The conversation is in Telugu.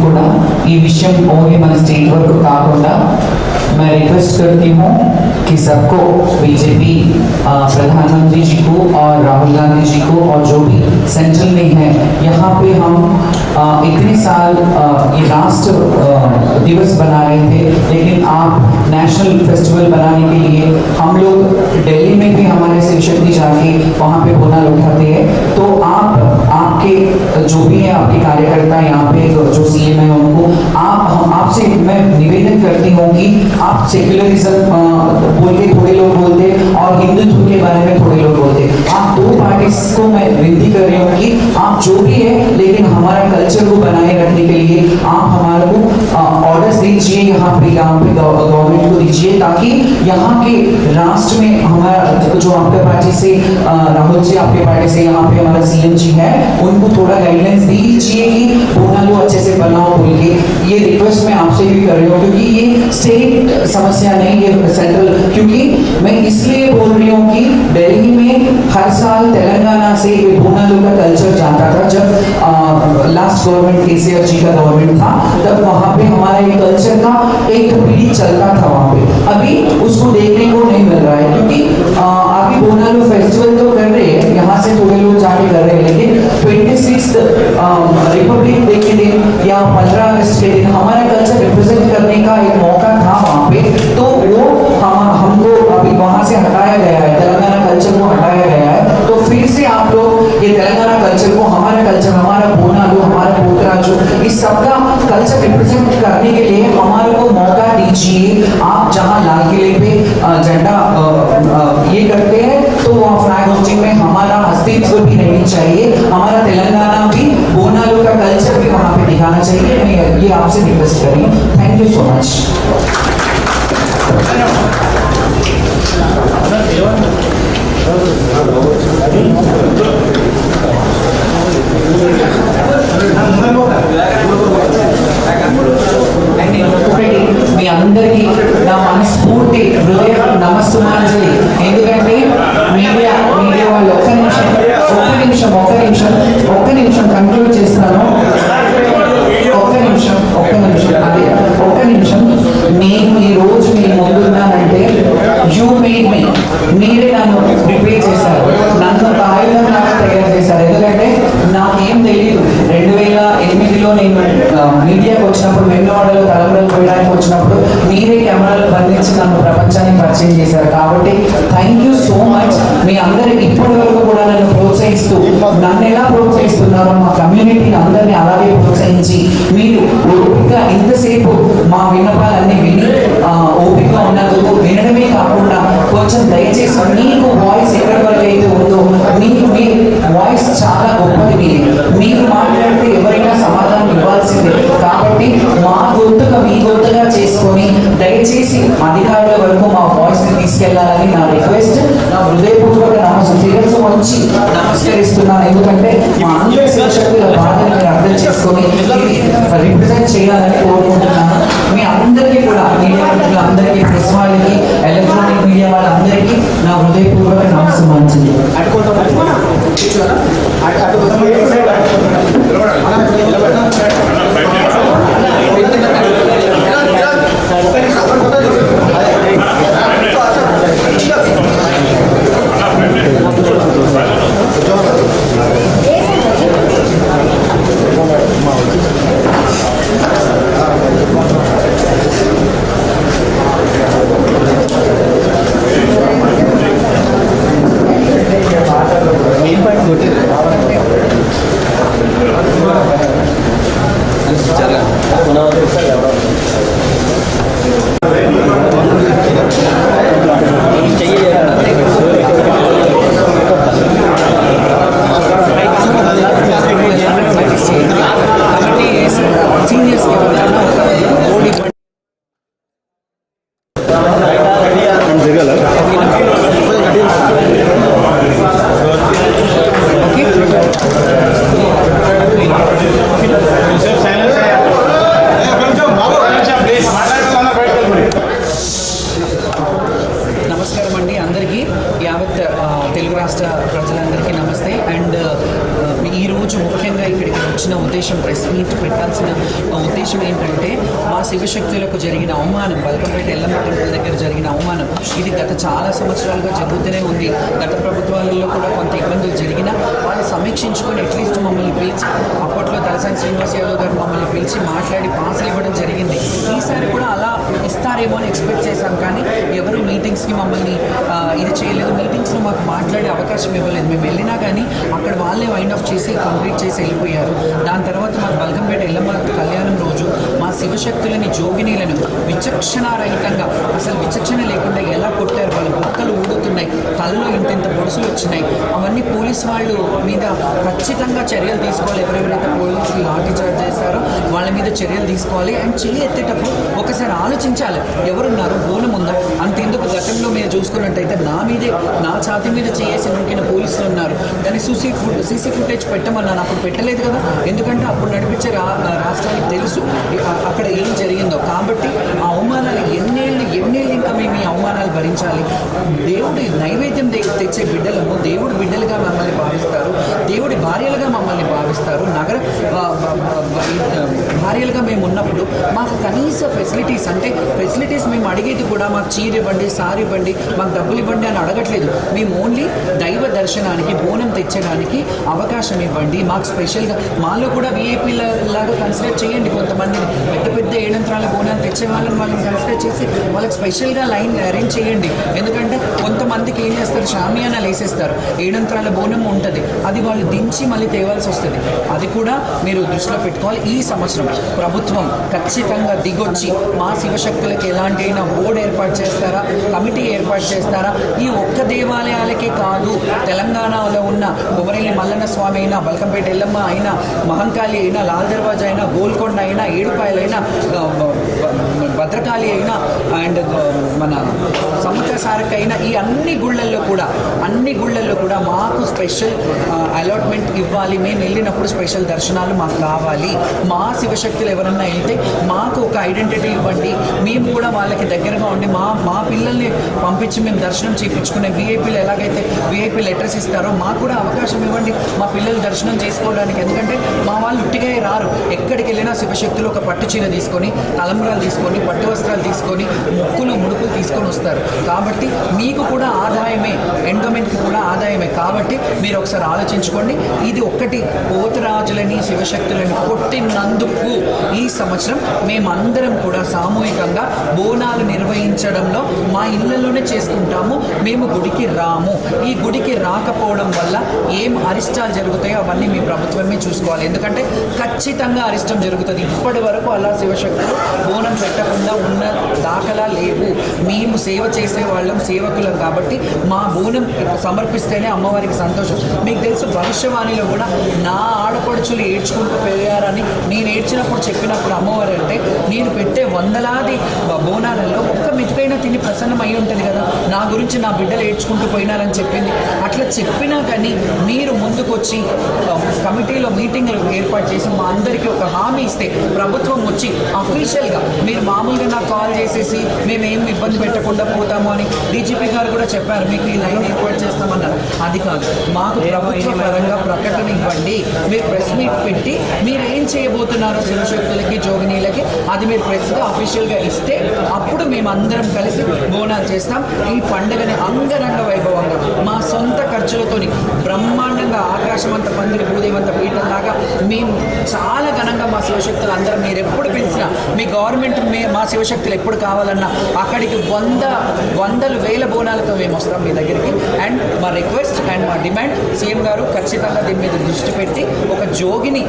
కూడా ఈ విషయం ఓన్లీ మన స్టేట్ వరకు కాకుండా मैं रिक्वेस्ट करती हूँ कि सबको बीजेपी प्रधानमंत्री जी को और राहुल गांधी जी को और जो भी सेंट्रल में है यहाँ पे हम इतने साल ये राष्ट्र दिवस बना रहे थे, लेकिन आप नेशनल फेस्टिवल बनाने के लिए हम लोग दिल्ली में भी हमारे शिव शक्ति जाके वहाँ पे बोनल उठाते हैं। तो आप आपके जो भी है आपके कार्यकर्ता यहाँ पे जो सीएम है उनको आपसे मैं निवेदन करती हूँ कि आप सेक्युलरिज्म बोल के थोड़े लोग बोलते और हिंदुत्व के बारे में थोड़े लोग बोलते, आप दो पार्टीज को मैं विनती कर रही हूँ कि आप जो भी है लेकिन हमारा कल्चर को बनाए रखने के लिए आप हमारे को ऑर्डर्स दीजिए, यहाँ पे गवर्नमेंट को दीजिए, ताकि यहाँ के राष्ट्र में हमारा जो आपके पार्टी से राहुल जी आपके पार्टी से यहाँ पे हमारा सीएम जी है उनको थोड़ा गाइडलाइंस दीजिए कि बोनालो अच्छे से बनाओ बोल के। ये रिक्वेस्ट मैं आपसे भी कर रही हूँ क्योंकि ये स्टेट समस्या नहीं है सेंट्रल, क्योंकि मैं इसलिए बोल रही हूँ कि दिल्ली में हर साल तेलंगाना से बोनालो का कल्चर जाता था। जब लास्ट गवर्नमेंट केसीआर जी का गवर्नमेंट था तब वहाँ पे हमारा ये कल्चर का एक पीढ़ी चलता था वहाँ पे, अभी उसको देखने को नहीं मिल रहा है। क्योंकि अभी बोनालो फेस्टिवल तो कर रहे हैं, यहाँ से थोड़े लोग जाके कर रहे हैं, लेकिन 26 रिपब्लिक डे के दिन या 15 अगस्त के दिन हमारा कल्चर रिप्रेजेंट करने का एक मौका था वहाँ पे, तो वो हमको अभी वहाँ से हटाया गया है, तेलंगाना कल्चर को हटाया गया है। तो फिर से आप लोग ये तेलंगाना कल्चर को हमारा कल्चर हमारा बोनालो हमारा पोतराजू इस सबका कल्चर रिप्रेजेंट करने के लिए हमारे को मौका दीजिए। आप जहाँ लाल किले पे झंडा ये करते हैं तो वहाँ फ्लैग होस्टिंग में हमारा अस्तित्व भी रहनी चाहिए, हमारा तेलंगाना भी बोनालो का कल्चर भी वहाँ पे दिखाना चाहिए। मैं ये आपसे रिक्वेस्ट कर रही हूँ। Thank you so much. మీ అందరికీ నా మనస్ఫూర్తి హృదయ నమస్సుమాంజలి. ఎందుకంటే మీడియా వాళ్ళు ఒక్క నిమిషం కంక్లూడ్ చేస్తాను. ఒక్క నిమిషం నేను ఈ రోజు మీ ముందున్నానంటే యూ మేడ్ మీ, మీరే నన్ను ప్రిపేర్ చేశారు, నన్ను ఒక ఆయుధంగా తయారు చేశారు. ఎందుకంటే నాకేం తెలియదు. 2008లో నేను మీడియాకి వచ్చినప్పుడు వెన్నవాడలో తలంబ్రాలు పోయడానికి వచ్చినప్పుడు మీరే కెమెరాలు బంధించి నన్ను ప్రపంచానికి పరిచయం చేశారు. కాబట్టి థ్యాంక్ యూ సో మచ్. మీ అందరి ఇప్పటి వరకు కూడా నన్ను ప్రోత్సహిస్తూ నన్ను ఎలా ప్రోత్సహిస్తున్నారో మా కమ్యూనిటీని అందరినీ అలాగే ప్రోత్సహించి మీరు ఓపికగా ఇంతసేపు మా విన్నపాలన్నీ విని ఓపిక ఉన్నందుకు వినడమే కాకుండా కొంచెం దయచేసి మీకు వాయిస్ ఎక్కడి వరకు అయితే ఉందో మీ వాయిస్ చాలా గొప్పది, మీరు మాట్లాడితే ఎవరైనా సమాధానం ఇవ్వాల్సిందే. కాబట్టి మా గొంతుగా మీ గొంతుగా చేసుకొని దయచేసి అధికారుల వరకు మా వాయిస్ ని తీసుకెళ్లాలని నా రిక్వెస్ట్. నా హృదయపూర్వక శిరస్సు వచ్చి నమస్కరిస్తున్నాను. ఎందుకంటే మా అందరి శివశక్తుల బాధని మీరు అర్థం చేసుకొని రిప్రజెంట్ చేయాలని కోరుకుంటున్నాను. మీ అందరికీ కూడా మీడియా అందరికీ, ప్రెస్ వాళ్ళకి, ఎలక్ట్రానిక్ మీడియా వాళ్ళందరికీ నా హృదయపూర్వక నమస్సుమాంజలి. ఈ రోజు ముఖ్యంగా ఇక్కడికి వచ్చిన ఉద్దేశం ప్రెస్ మీట్ పెట్టాల్సిన ఉద్దేశం ఏంటంటే మా శివశక్తులకు జరిగిన అవమానం, బల్కంపేట ఎల్లమ్మ టెంపుల్ దగ్గర జరిగిన అవమానం ఇది గత చాలా సంవత్సరాలుగా జరుగుతూనే ఉంది. గత ప్రభుత్వాలలో కూడా కొంత ఇబ్బందులు జరిగినా వాళ్ళు సమీక్షించుకొని అట్లీస్ట్ మమ్మల్ని పిలిచి, అప్పట్లో తలసాని శ్రీనివాస్ యాదవ్ గారు మమ్మల్ని పిలిచి మాట్లాడి పాసులు ఇవ్వడం జరిగింది. ఈసారి కూడా అలా ఇస్తారేమో అని ఎక్స్పెక్ట్ చేశాం, కానీ ఎవరు మీటింగ్స్కి మమ్మల్ని ఇది చేయలేదు. మీటింగ్స్లో మాకు మాట్లాడే అవకాశం ఇవ్వలేదు. మేము వెళ్ళినా కానీ అక్కడ వాళ్ళే వైండ్ ఆఫ్ చేసి కంప్లీట్ చేసి వెళ్ళిపోయారు. దాని తర్వాత మాకు బల్కంపేట ఎల్లమ్మ కళ్యాణం రోజు మా శివశక్తులని, జోగినీలను విచక్షణారహితంగా, అసలు విచక్షణ లేకుండా ఎలా కొట్టారు. వాళ్ళ బొక్కలు ఊడుతున్నాయి, తలలో ఇంత పొడుసులు వచ్చినాయి. అవన్నీ పోలీస్ వాళ్ళు మీద ఖచ్చితంగా చర్యలు తీసుకోవాలి. ఎవరెవరైతే పోలీసులు లాఠీ చార్జ్ చేస్తారో వాళ్ళ మీద చర్యలు తీసుకోవాలి. అండ్ చెయ్యి ఎత్తేటప్పుడు ఒకసారి ఆలోచించాలి, ఎవరున్నారు, బోనం ఉందా. అంతెందుకు గతంలో మీరు చూసుకున్నట్టయితే నా మీదే, నా ఛాతీ మీద చేసి నూకిన పోలీసులు ఉన్నారు. దాన్ని సీసీ ఫుటేజ్ పెట్టమన్నాను, అప్పుడు పెట్టలేదు కదా. ఎందుకంటే అప్పుడు నడిపించే రాష్ట్రానికి తెలుసు అక్కడ ఏం జరిగిందో. కాబట్టి ఆ అవమానాలు ఎన్నేళ్ళు ఇంకా మేము ఈ అవమానాలు భరించాలి. దేవుడి నైవేద్యం తెచ్చే బిడ్డలను దేవుడి బిడ్డలుగా మమ్మల్ని భావిస్తారు, దేవుడి భార్యలుగా మమ్మల్ని భావిస్తారు. నగర భార్యలుగా మేము ఉన్నప్పుడు మాకు కనీస ఫెసిలిటీస్, అంటే ఫెసిలిటీస్ మేము అడిగేది కూడా మాకు చీర ఇవ్వండి, సారీ ఇవ్వండి, మాకు డబ్బులు ఇవ్వండి అని అడగట్లేదు. మేము ఓన్లీ దైవ దర్శనానికి, బోనం తెచ్చడానికి అవకాశం ఇవ్వండి. మాకు స్పెషల్గా మాలో కూడా వీఐపీల లాగా కన్సిడర్ చేయండి. కొంతమందిని పెద్ద పెద్ద ఏడంత్రాల బోనాలు తెచ్చే వాళ్ళని కన్సిడర్ చేసి వాళ్ళకి స్పెషల్గా లైన్ అరేంజ్ చేయండి. ఎందుకంటే కొంతమందికి ఏం చేస్తారు, షామియానాలు వేసేస్తారు, ఏడంత్రాల బోనం ఉంటుంది, అది వాళ్ళు దించి మళ్ళీ తేవాల్సి వస్తుంది. అది కూడా మీరు దృష్టిలో పెట్టుకోవాలి. ఈ సంవత్సరం ప్రభుత్వం ఖచ్చితంగా దిగొచ్చి మా శివశక్తులకు ఎలాంటి అయినా బోర్డు ఏర్పాటు చేస్తారా, కమిటీ ఏర్పాటు చేస్తారా. ఈ ఒక్క దేవాలయాలకే కాదు, తెలంగాణలో ఉన్న కొమరెల్లి మల్లన్న స్వామి అయినా, బల్కంపేట ఎల్లమ్మ అయినా, మహంకాళి అయినా, లాల్ దర్వాజా అయినా, గోల్కొండ అయినా, ఏడుపాయలైనా, భద్రకాళి అయినా, అండ్ మన సముద్ర సారక్ అయినా, ఈ అన్ని గుళ్ళల్లో కూడా మాకు స్పెషల్ అలాట్మెంట్ ఇవ్వాలి. మేము వెళ్ళినప్పుడు స్పెషల్ దర్శనాలు మాకు కావాలి. మా శివశక్తులు ఎవరన్నా వెళ్తే మాకు ఒక ఐడెంటిటీ ఇవ్వండి. మేము కూడా వాళ్ళకి దగ్గరగా ఉండి మా పిల్లల్ని పంపించి మేము దర్శనం చేయించుకునే వీఐపీలు ఎలాగైతే వీఐపీ లెటర్స్ ఇస్తారో మాకు కూడా అవకాశం ఇవ్వండి మా పిల్లలు దర్శనం చేసుకోవడానికి. ఎందుకంటే మా వాళ్ళు ఉట్టిగా రారు. ఎక్కడికి వెళ్ళినా శివశక్తులు ఒక పట్టు చీర తీసుకొని, తలంబ్రాలు తీసుకొని, పట్టు వస్త్రాలు తీసుకొని, ముక్కులు ముడుపులు తీసుకొని వస్తారు. కాబట్టి మీకు కూడా ఆదాయమే, ఎండోమెంట్కి కూడా ఆదాయమే. కాబట్టి మీరు ఒకసారి ఆలోచించుకోండి. ఇది ఒక్కటి, పోతురాజులని శివశక్తులని కొట్టినందుకు ఈ సంవత్సరం మేమందరం కూడా సామూహికంగా బోనాలు నిర్వహించడంలో మా ఇళ్లలోనే చేసుకుంటాము. మేము గుడికి రాము. ఈ గుడికి రాకపోవడం వల్ల ఏం అరిష్టాలు జరుగుతాయో అవన్నీ మీ ప్రభుత్వమే చూసుకోవాలి. ఎందుకంటే ఖచ్చితంగా అరిష్టం జరుగుతుంది. ఇప్పటి వరకు అలా శివశక్తులు బోనం పెట్టకుండా ఉన్న దాఖలా లేవు. మేము సేవ చేసే వాళ్ళం, సేవకులం. కాబట్టి మా బోనం సమర్పిస్తేనే అమ్మవారికి సంతోషం. మీకు తెలుసు, భవిష్యవాణిలో కూడా నా ఆడపడుచులు ఏడ్చుకుంటూ పెరిగారని నేను ఏడ్చినప్పుడు చెప్పినప్పుడు అమ్మవారు అంటే, నేను పెట్టే వందలాది బోనాలలో ఒక్క మెతుకైనా తిని ప్రసన్నం అయి ఉంటుంది కదా, నా గురించి నా బిడ్డలు ఏడ్చుకుంటూ పోయినారని చెప్పింది. అట్లా చెప్పినా కానీ మీరు ముందుకొచ్చి కమిటీలో మీటింగ్లు ఏర్పాటు చేసి మా అందరికీ ఒక హామీ ఇస్తే, ప్రభుత్వం వచ్చి అఫీషియల్గా, మీరు మామూలుగా నాకు కాల్ చేసేసి మేమేం ఇబ్బంది పెట్టకుండా పోతాము అని డీజీపీ గారు కూడా చెప్పారు, మీకు ఈ లైన్ ఏర్పాటు చేస్తామన్నారు. అది కాదు, మాకు ప్రభుత్వ పరంగా ప్రకటన ఇవ్వండి. మీరు ప్రెస్ మీట్ పెట్టి మీరు ఏం చేయబోతున్నారో శివశక్తులకి, జోగినీలకి, అది మీరు ప్రెస్గా అఫీషియల్గా ఇస్తే అప్పుడు మేమందరం కలిసి బోనాలు చేస్తాం. ఈ పండుగని అంగరంగ వైభవంగా మా సొంత ఖర్చులతోని బ్రహ్మాండంగా ఆకాశమంత పందిరి, భూదేవంత పీఠంలాగా మేము చాలా ఘనంగా మా శివశక్తులు అందరం, మీరు ఎప్పుడు పిలిచినా, మీ గవర్నమెంట్ మా శివశక్తులు ఎప్పుడు కావాలన్నా అక్కడికి వందలు వేల బోనాలతో మేము వస్తాం మీ దగ్గరికి. అండ్ మా రిక్వెస్ట్ అండ్ మా డిమాండ్, సీఎం గారు ఖచ్చితంగా దీని మీద దృష్టి పెట్టి ఒక జోగిని